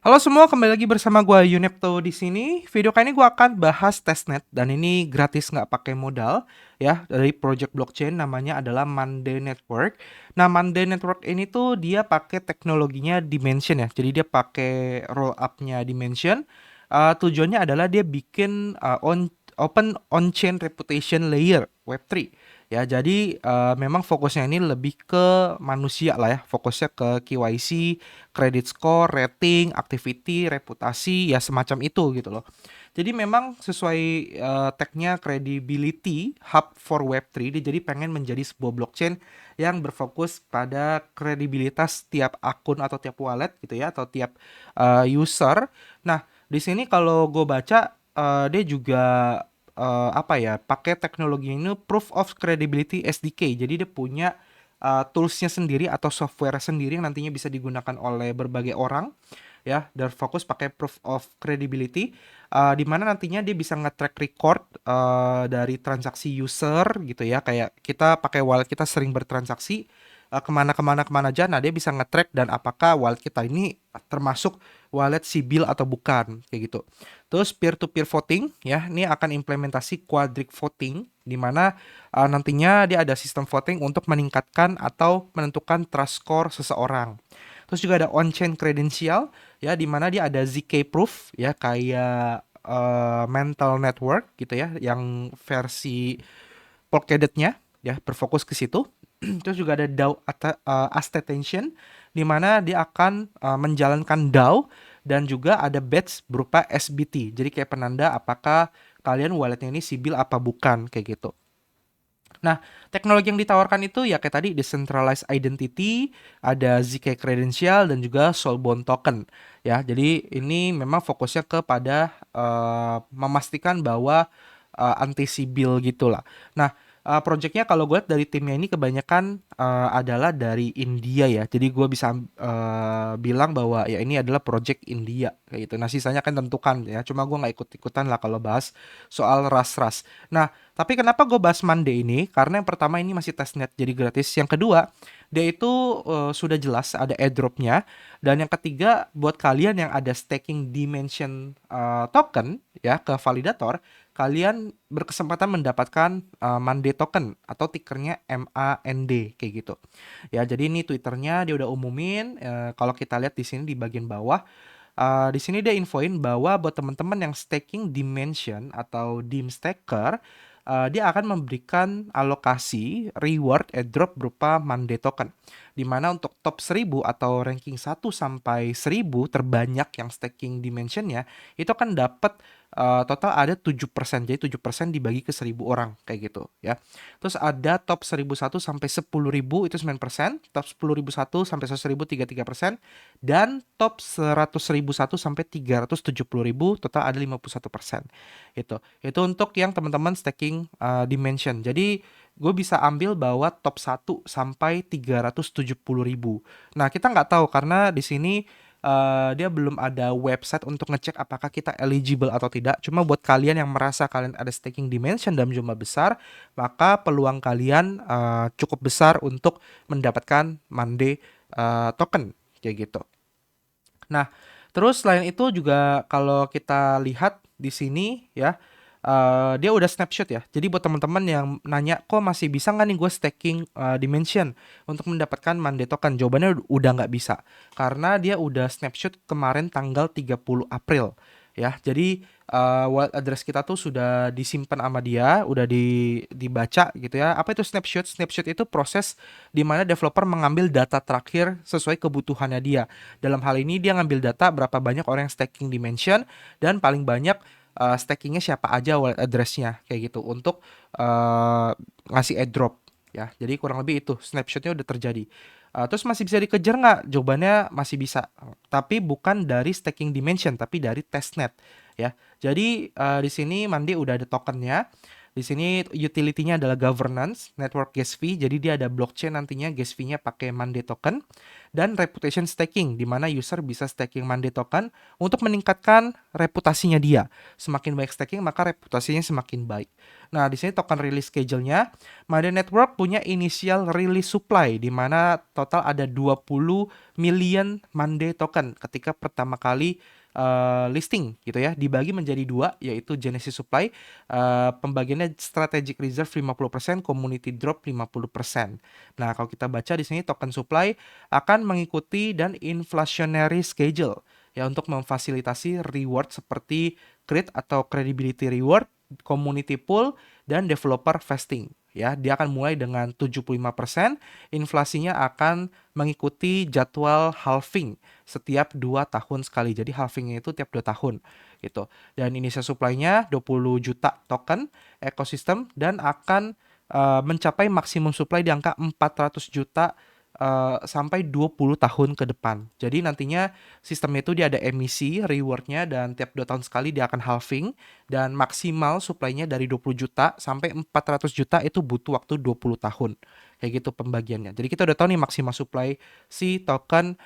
Halo semua, kembali lagi bersama gua Yunepto di sini. Video kali ini gua akan bahas testnet dan ini gratis nggak pakai modal ya dari project blockchain namanya adalah Monday Network. Nah, Monday Network ini tuh dia pakai teknologinya Dimension ya. Jadi dia pakai roll up-nya Dimension. Tujuannya adalah dia bikin open on-chain reputation layer Web3. Ya, jadi memang fokusnya ini lebih ke manusia lah ya, fokusnya ke KYC, credit score, rating, activity, reputasi, ya semacam itu gitu loh. Jadi memang sesuai tagnya credibility hub for Web3, dia jadi pengen menjadi sebuah blockchain yang berfokus pada kredibilitas tiap akun atau tiap wallet gitu ya, atau tiap user. Nah, di sini kalau gue baca dia juga apa ya, pakai teknologi ini proof of credibility SDK. Jadi dia punya toolsnya sendiri atau software sendiri yang nantinya bisa digunakan oleh berbagai orang ya, dan fokus pakai proof of credibility, di mana nantinya dia bisa nge-track record dari transaksi user gitu ya, kayak kita pakai wallet kita sering bertransaksi kemana aja. Nah, dia bisa nge-track dan apakah wallet kita ini termasuk wallet Sibil atau bukan kayak gitu. Terus peer to peer voting ya, ini akan implementasi quadric voting di mana nantinya dia ada sistem voting untuk meningkatkan atau menentukan trust score seseorang. Terus juga ada on-chain credential ya, di mana dia ada ZK proof ya, kayak mental network gitu ya, yang versi Polkadot-nya ya, berfokus ke situ. Terus juga ada DAO attestation di mana dia akan menjalankan DAO, dan juga ada badge berupa SBT. Jadi kayak penanda apakah kalian walletnya ini sibil apa bukan kayak gitu. Nah, teknologi yang ditawarkan itu ya kayak tadi decentralized identity, ada ZK credential dan juga soulbound token ya. Jadi ini memang fokusnya kepada memastikan bahwa anti sibil gitulah. Nah, projectnya kalau gue lihat dari timnya ini kebanyakan adalah dari India ya. Jadi gue bisa bilang bahwa ya ini adalah project India kayak gitu. Nah, sisanya kan tentukan ya. Cuma gue nggak ikut-ikutan lah kalau bahas soal ras-ras. Nah, tapi kenapa gue bahas Monday ini? Karena yang pertama ini masih testnet jadi gratis. Yang kedua, dia itu sudah jelas ada airdropnya. Dan yang ketiga, buat kalian yang ada staking Dimension token ya ke validator, kalian berkesempatan mendapatkan Monday token atau tickernya MAND kayak gitu. Ya, jadi ini Twitternya dia udah umumin. Kalau kita lihat di sini di bagian bawah, di sini dia infoin bahwa buat teman-teman yang staking Dimension atau Dim Staker, dia akan memberikan alokasi reward airdrop berupa Monday token. Di mana untuk top 1000 atau ranking 1 sampai 1000 terbanyak yang staking Dimensionnya itu kan dapat total ada 7%. Jadi 7% dibagi ke 1000 orang kayak gitu ya. Terus ada top 1001 sampai 10.000 itu 9%, top 10.001 sampai 100.000 33%, dan top 100.001 sampai 370.000 total ada 51%. Itu untuk yang teman-teman staking Dimension. Jadi gue bisa ambil bahwa top 1 sampai 370.000. Nah, kita nggak tahu karena di sini dia belum ada website untuk ngecek apakah kita eligible atau tidak. Cuma buat kalian yang merasa kalian ada staking Dimension dalam jumlah besar, maka peluang kalian cukup besar untuk mendapatkan Monday token kayak gitu. Nah, terus selain itu juga kalau kita lihat di sini ya, dia udah snapshot ya. Jadi buat teman-teman yang nanya, kok masih bisa nggak nih gue staking Dimension untuk mendapatkan Monday token? Jawabannya udah nggak bisa. Karena dia udah snapshot kemarin tanggal 30 April. Ya, jadi wallet address kita tuh sudah disimpan sama dia, udah dibaca gitu ya. Apa itu snapshot? Snapshot itu proses di mana developer mengambil data terakhir sesuai kebutuhannya dia. Dalam hal ini dia ngambil data berapa banyak orang yang staking Dimension dan paling banyak stakingnya siapa aja wallet address-nya kayak gitu untuk ngasih airdrop ya. Jadi kurang lebih itu snapshotnya udah terjadi. Terus masih bisa dikejar nggak? Jawabannya masih bisa, tapi bukan dari staking Dimension, tapi dari testnet ya. Jadi di sini Mandi udah ada tokennya Di sini utility-nya adalah governance, network gas fee, jadi dia ada blockchain nantinya gas fee-nya pakai Monday token, dan reputation staking, di mana user bisa staking Monday token untuk meningkatkan reputasinya dia. Semakin baik staking, maka reputasinya semakin baik. Nah, di sini token release schedule-nya, Monday Network punya initial release supply, di mana total ada 20 million Monday token ketika pertama kali listing gitu ya, dibagi menjadi dua, yaitu Genesis Supply, pembagiannya Strategic Reserve 50%, Community Drop 50%. Nah, kalau kita baca di sini token supply akan mengikuti dan inflationary schedule ya untuk memfasilitasi reward seperti crit atau credibility reward, community pool, dan developer vesting. Ya, dia akan mulai dengan 75%, inflasinya akan mengikuti jadwal halving setiap 2 tahun sekali. Jadi halvingnya itu tiap 2 tahun gitu. Dan initial supply-nya 20 juta token ekosistem dan akan mencapai maksimum supply di angka 400 juta sampai 20 tahun ke depan. Jadi nantinya sistemnya itu dia ada emisi rewardnya dan tiap 2 tahun sekali dia akan halving dan maksimal supply-nya dari 20 juta sampai 400 juta itu butuh waktu 20 tahun. Kayak gitu pembagiannya. Jadi kita udah tahu nih maksimal supply si token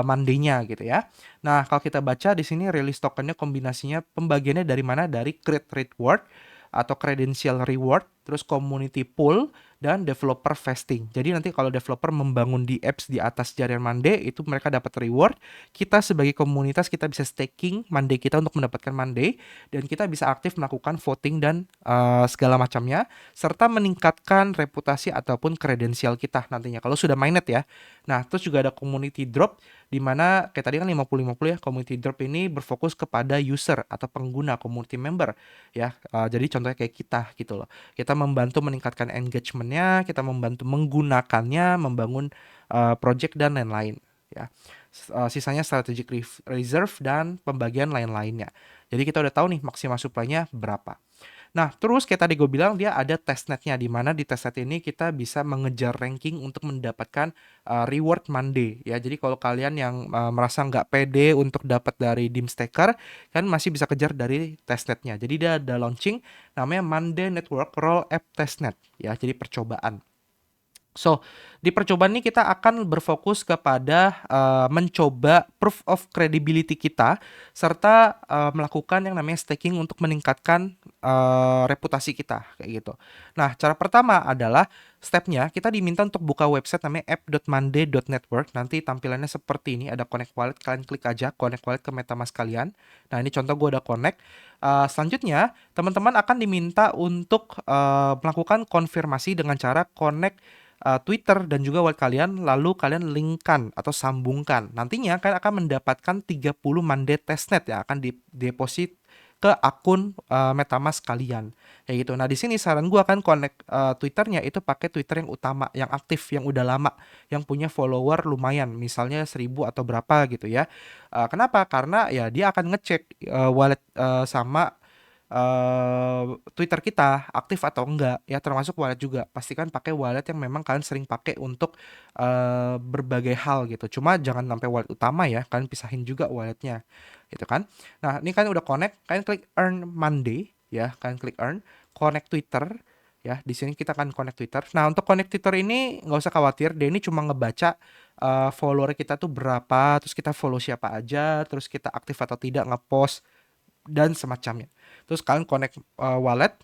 Monday-nya gitu ya. Nah, kalau kita baca di sini release tokennya kombinasinya pembagiannya dari mana? Dari create reward atau credential reward, terus community pool, dan developer vesting. Jadi nanti kalau developer membangun di apps di atas jaringan Monday, itu mereka dapat reward. Kita sebagai komunitas, kita bisa staking Monday kita untuk mendapatkan Monday, dan kita bisa aktif melakukan voting dan segala macamnya, serta meningkatkan reputasi ataupun kredensial kita nantinya, kalau sudah mainnet ya. Nah, terus juga ada community drop, di mana kayak tadi kan 50-50 ya, community drop ini berfokus kepada user atau pengguna, community member ya. Jadi contohnya kayak kita gitu loh. Kita membantu meningkatkan engagement-nya, kita membantu menggunakannya, membangun project dan lain-lain ya. Sisanya strategic reserve dan pembagian lain-lainnya. Jadi kita udah tahu nih maksimal supply-nya berapa. Nah, terus kayak tadi gue bilang dia ada testnetnya, di mana di testnet ini kita bisa mengejar ranking untuk mendapatkan reward Monday ya. Jadi kalau kalian yang merasa nggak pede untuk dapat dari dim staker, kan masih bisa kejar dari testnetnya. Jadi dia ada launching namanya Monday Network Roll App Testnet ya. Jadi percobaan. So, di percobaan ini kita akan berfokus kepada mencoba proof of credibility kita serta melakukan yang namanya staking untuk meningkatkan reputasi kita kayak gitu. Nah, cara pertama adalah stepnya kita diminta untuk buka website namanya app.monday.network. Nanti tampilannya seperti ini, ada connect wallet, kalian klik aja connect wallet ke MetaMask kalian. Nah, ini contoh gue udah connect. Selanjutnya, teman-teman akan diminta untuk melakukan konfirmasi dengan cara connect Twitter dan juga wallet kalian, lalu kalian linkkan atau sambungkan. Nantinya kalian akan mendapatkan 30 Monday testnet yang akan dideposit ke akun MetaMask kalian. Kayak gitu. Nah, di sini saran gue akan connect Twitternya itu pakai Twitter yang utama, yang aktif, yang udah lama, yang punya follower lumayan, misalnya 1000 atau berapa gitu ya. Kenapa? Karena ya dia akan ngecek wallet sama Twitter kita aktif atau enggak ya, termasuk wallet juga. Pastikan pakai wallet yang memang kalian sering pakai untuk berbagai hal gitu. Cuma jangan sampai wallet utama ya, kalian pisahin juga walletnya gitu kan. Nah, ini kan udah connect, kalian klik earn Monday ya, kalian klik earn, connect Twitter ya. Di sini kita akan connect Twitter. Nah, untuk connect Twitter ini nggak usah khawatir, dia ini cuma ngebaca follower kita tuh berapa, terus kita follow siapa aja, terus kita aktif atau tidak ngepost dan semacamnya. Terus kalian connect wallet,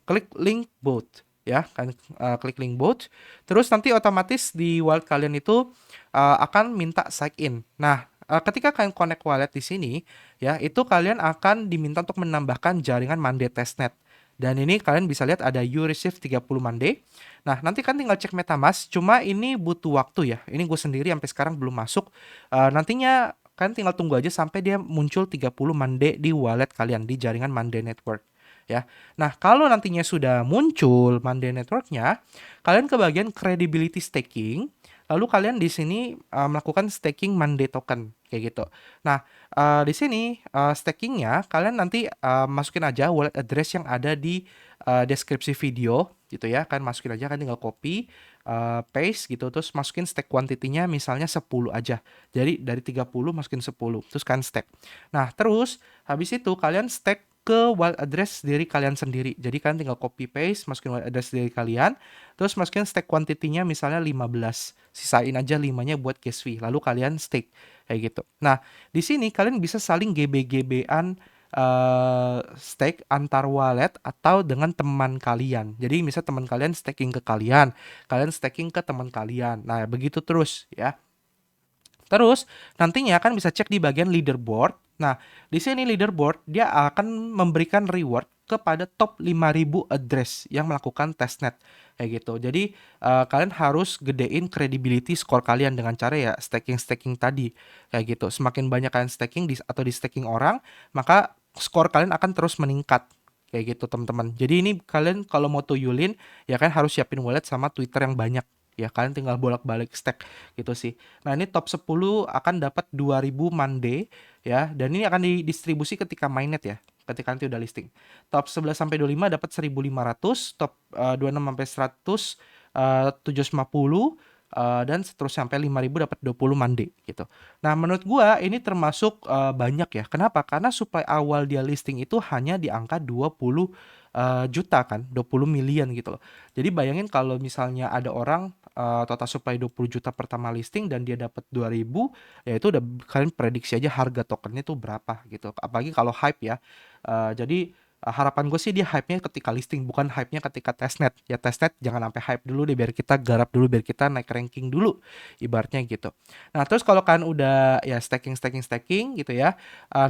klik link both ya, kalian klik link both. Terus nanti otomatis di wallet kalian itu akan minta sign in. Nah, ketika kalian connect wallet di sini ya, itu kalian akan diminta untuk menambahkan jaringan Monday testnet. Dan ini kalian bisa lihat ada you receive 30 Monday. Nah, nanti kan tinggal cek MetaMask, cuma ini butuh waktu ya. Ini gue sendiri sampai sekarang belum masuk. Nantinya kan tinggal tunggu aja sampai dia muncul 30 Monday di wallet kalian, di jaringan Monday Network ya. Nah, kalau nantinya sudah muncul Monday Network-nya, kalian ke bagian credibility staking, lalu kalian di sini melakukan staking Monday token kayak gitu. Nah, di sini stakingnya kalian nanti masukin aja wallet address yang ada di deskripsi video gitu ya. Kalian masukin aja, kan tinggal copy, paste gitu, terus masukin stake quantity-nya misalnya 10 aja. Jadi dari 30 masukin 10, terus kalian stack. Nah, terus habis itu kalian stack ke wallet address dari kalian sendiri. Jadi kalian tinggal copy paste, masukin wallet address dari kalian, terus masukin stake quantity-nya misalnya 15. Sisain aja 5-nya buat gas fee, lalu kalian stake kayak gitu. Nah, di sini kalian bisa saling GB-GB-an stake antar wallet atau dengan teman kalian. Jadi misal teman kalian staking ke kalian, kalian staking ke teman kalian. Nah, begitu terus ya. Terus nantinya kan bisa cek di bagian leaderboard. Nah, di sini leaderboard dia akan memberikan reward kepada top 5.000 address yang melakukan testnet kayak gitu. Jadi kalian harus gedein credibility score kalian dengan cara ya staking tadi kayak gitu. Semakin banyak kalian staking atau di staking orang, maka skor kalian akan terus meningkat kayak gitu teman-teman. Jadi ini kalian kalau mau tuyulin ya kan harus siapin wallet sama Twitter yang banyak. Ya kalian tinggal bolak-balik stack gitu sih. Nah, ini top 10 akan dapat 2.000 Monday ya, dan ini akan didistribusi ketika mainnet ya, ketika nanti udah listing. Top 11 sampai 25 dapat 1.500, top 26 sampai 100 750, dan seterusnya sampai 5.000 dapat 20 Monday gitu. Nah, menurut gua ini termasuk banyak ya. Kenapa? Karena supply awal dia listing itu hanya di angka 20 juta kan, 20 million gitu loh. Jadi bayangin kalau misalnya ada orang total supply 20 juta pertama listing dan dia dapat 2.000, ya itu udah kalian prediksi aja harga tokennya tuh berapa gitu. Apalagi kalau hype ya. Jadi harapan gue sih dia hype-nya ketika listing, bukan hype-nya ketika testnet. Ya testnet jangan sampai hype dulu deh, biar kita garap dulu, biar kita naik ranking dulu, ibaratnya gitu. Nah, terus kalau kalian udah ya staking gitu ya,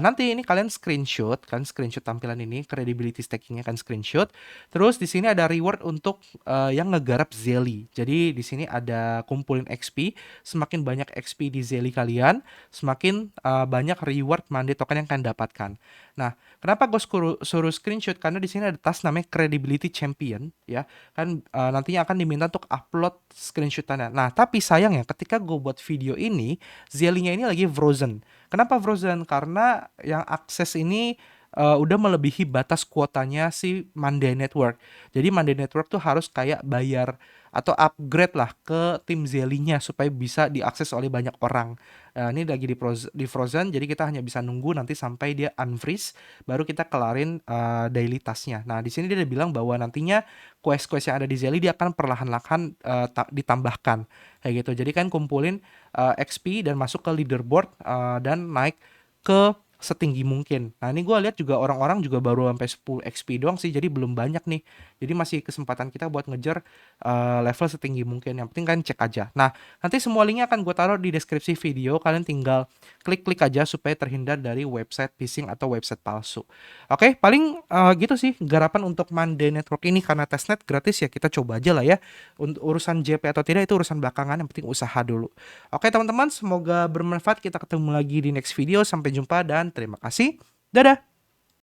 nanti ini kalian screenshot tampilan ini, credibility stakingnya kan screenshot. Terus di sini ada reward untuk yang ngegarap Zelly. Jadi di sini ada kumpulin XP, semakin banyak XP di Zelly kalian, semakin banyak reward Monday token yang kalian dapatkan. Nah, kenapa gue suruh screenshot? Karena di sini ada task namanya Credibility Champion, ya kan nantinya akan diminta untuk upload screenshotannya. Nah, tapi sayang ya, ketika gue buat video ini, Zelly-nya ini lagi frozen. Kenapa frozen? Karena yang akses ini udah melebihi batas kuotanya si Monday Network. Jadi Monday Network tuh harus kayak bayar atau upgrade lah ke tim Zelly-nya supaya bisa diakses oleh banyak orang. Ini lagi di frozen, jadi kita hanya bisa nunggu nanti sampai dia unfreeze, baru kita kelarin daily task-nya. Nah, di sini dia udah bilang bahwa nantinya quest-quest yang ada di Zelly dia akan perlahan-lahan ditambahkan kayak gitu. Jadi kan kumpulin XP dan masuk ke leaderboard dan naik ke setinggi mungkin. Nah, ini gue lihat juga orang-orang juga baru sampai 10 XP doang sih, jadi belum banyak nih. Jadi masih kesempatan kita buat ngejar level setinggi mungkin. Yang penting kan cek aja. Nah, nanti semua linknya akan gue taruh di deskripsi video. Kalian tinggal klik-klik aja supaya terhindar dari website phishing atau website palsu. Oke, paling gitu sih garapan untuk Monday Network ini, karena testnet gratis ya kita coba aja lah ya. Untuk urusan JP atau tidak itu urusan belakangan, yang penting usaha dulu. Oke teman-teman, semoga bermanfaat. Kita ketemu lagi di next video. Sampai jumpa dan terima kasih. Dadah!